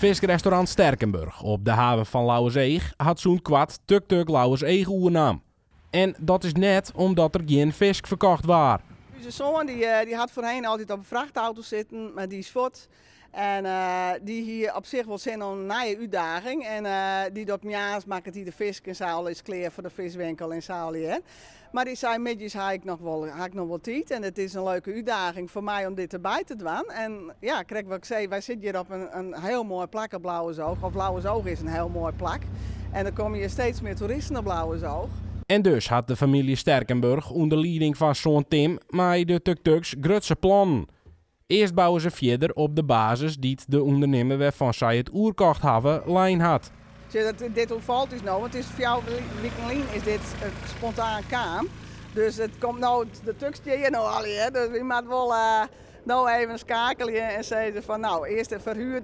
Visrestaurant Sterkenburg op de haven van Lauwerseeg had zo'n kwart tuk-tuk Lauwerseeg oernaam. En dat is net omdat er geen vis verkocht was. Onze zoon die had voorheen altijd op een vrachtauto zitten, maar die is fort. En die hier op zich wel zin om een nieuwe uitdaging. En die doet mjaars maakt die de vis in zaal is klaar voor de viswinkel in Zalië. Maar die zei, middags heb ik nog wel tijd. En het is een leuke uitdaging voor mij om dit erbij te doen. En ja, kijk wat ik zei, wij zitten hier op een heel mooi plak op Blauwezoog. Of Blauwezoog is een heel mooi plak. En dan komen hier steeds meer toeristen op Blauwezoog. En dus had de familie Sterkenburg onder leiding van zoon Tim met de tuk-tuks grutse plannen. Eerst bouwen ze verder op de basis die de ondernemer waarvan zij het oerkocht hadden lijn had. Dit valt dus nou, want het is voor jou weekendlijn is dit spontaan kaam. Dus het komt nou, de tuks die je nou al hier, dus je moet wel nou even schakelen en zeggen van nou, eerst het verhuur,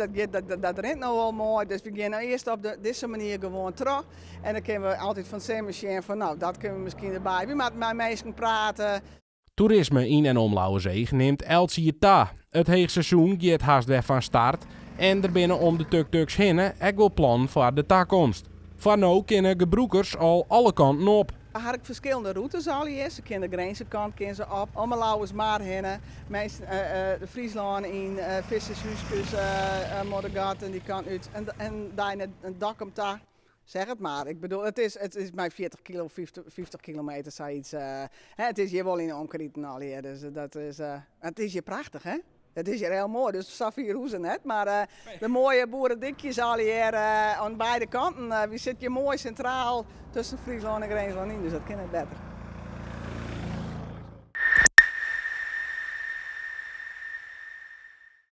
dat rent nou wel mooi. Dus we gaan nou eerst op deze manier gewoon terug. En dan kunnen we altijd van Saint-Michel van nou, dat kunnen we misschien erbij. We moeten met mensen praten. Toerisme in en om Lauwerseeg neemt elke ta. Het heegseizoen gaat haast weg van start. En er binnen om de tuk-tuks heen ik wil plannen voor de toekomst. Van nu kunnen gebruikers al alle kanten op. Er zijn verschillende routes al hier. Ze kunnen de Grijnse kant kunnen ze op, om Lauwersmaar heen. Meestal de Friesland in, Vissershuisjes, Moddergat die kant uit. En daar een dak om daar. Zeg het maar. Ik bedoel, het is maar 50 kilometer zoiets. Het is hier wel in de omkreten al hier. Dus het is hier prachtig, hè? Het is hier heel mooi, dus Savierhoezen net. Maar de mooie boerendikjes al hier aan beide kanten. We zitten hier mooi centraal tussen Friesland en Grijnsland in, dus dat kan het beter.